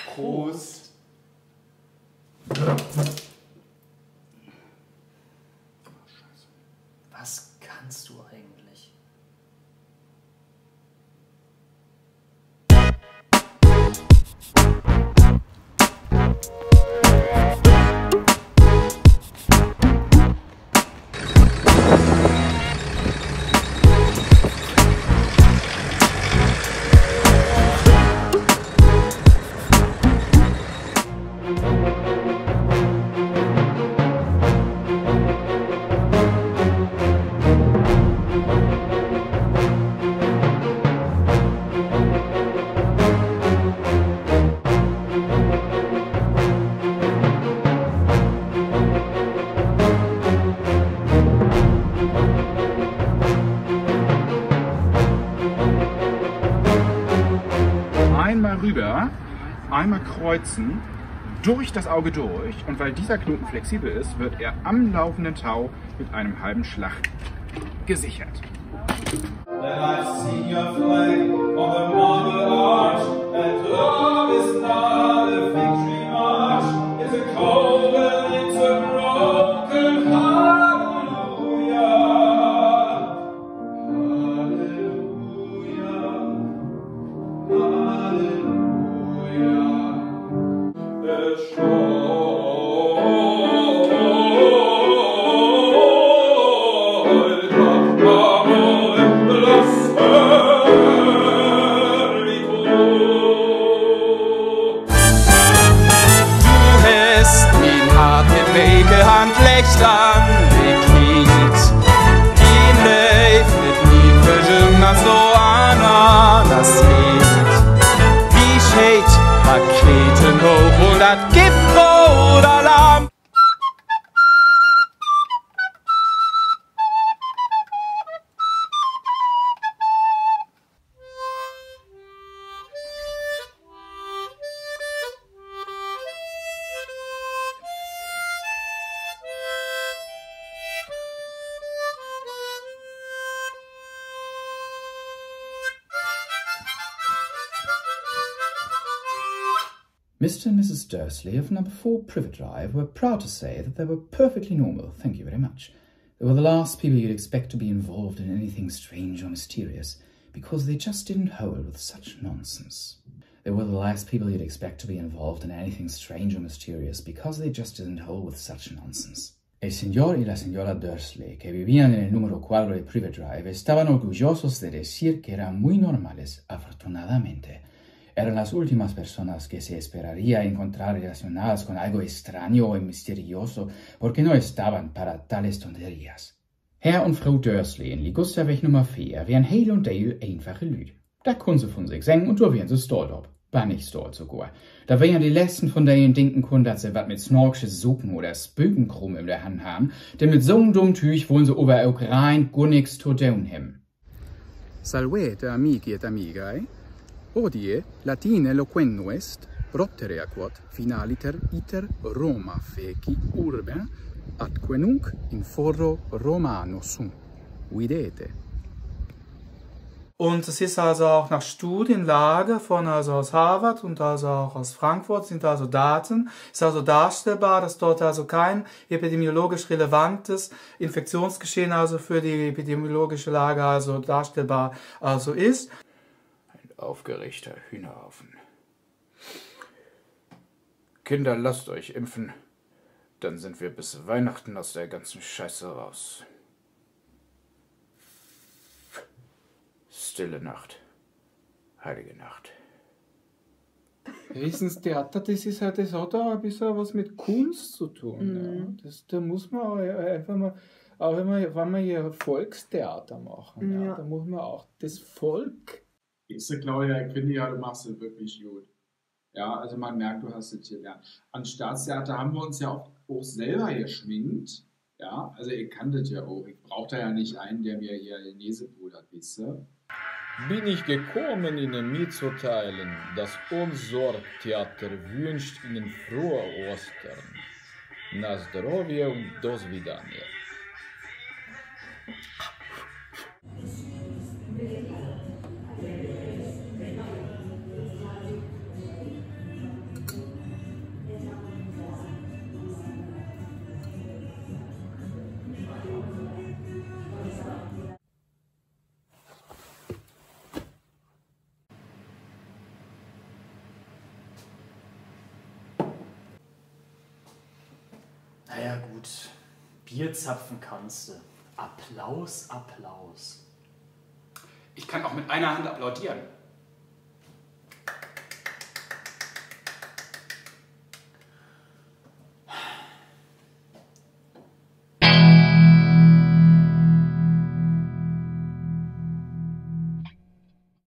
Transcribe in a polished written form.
Prost. Was kannst du eigentlich? Einmal rüber, einmal kreuzen, durch das Auge durch, und weil dieser Knoten flexibel ist, wird er am laufenden Tau mit einem halben Schlag gesichert. Then I've seen your flag on the marble arch, and love is not a victory march, it's a cold and it's a broken hallelujah, hallelujah, hallelujah. Handlicht angeklingt. Die leefnet nie följunga så ananaslikt. Vi skejt paketen hoch und dat Giftbrot alarm. Mr. and Mrs. Dursley of number 4 Privet Drive were proud to say that they were perfectly normal, thank you very much. They were the last people you'd expect to be involved in anything strange or mysterious, because they just didn't hold with such nonsense. They were the last people you'd expect to be involved in anything strange or mysterious, because they just didn't hold with such nonsense. El señor y la señora Dursley, que vivían en el número 4 de Privet Drive, estaban orgullosos de decir que eran muy normales, afortunadamente. Eran las últimas personas que se esperaría encontrar relacionadas con algo extraño y misterioso, porque no estaban para tales tonterías. Herr und Frau Dursley in Ligusterweg Nummer 4 wären heel und deel einfache Lüd. Da können sie von sich singen und da wären sie stolz ob. War nicht stolz sogar. Da wären die letzten von denen denken können, dass sie wat mit snorksche Suppen oder Spökenkrumm in der Hand haben, denn mit so'm dummen Tüch wollen sie aber auch rein gar nix zu tun haben. Salvete, amici et amigae. Hodie latine loquendo est, proptere quod finaliter iter Roma feci urbe, atque nunc in foro Romano sum. Videte. Und es ist also auch nach Studienlage von aus Harvard und also auch aus Frankfurt sind also Daten. Ist also darstellbar, dass dort also kein epidemiologisch relevantes Infektionsgeschehen also für die epidemiologische Lage also darstellbar also ist. Aufgeregter Hühnerhaufen. Kinder, lasst euch impfen, dann sind wir bis Weihnachten aus der ganzen Scheiße raus. Stille Nacht, heilige Nacht. Wissenstheater, das ist halt, das hat auch ein bisschen was mit Kunst zu tun. Ja. Da muss man auch einfach mal, auch wenn wir hier Volkstheater machen, ja, da muss man auch das Volk. Claudia, ich finde ja, du machst es wirklich gut. Ja, also man merkt, du hast es gelernt. An Staatstheater haben wir uns ja auch selber geschminkt. Ja, also ihr kanntet ja auch. Ich brauchte ja nicht einen, der mir hier die Nase pudert, wisst ihr? Bin ich gekommen, Ihnen mitzuteilen, das Unsorg-Theater wünscht Ihnen frohe Ostern. Na zdrowie und do svidania. Naja, gut. Bier zapfen kannst du. Applaus, Applaus. Ich kann auch mit einer Hand applaudieren.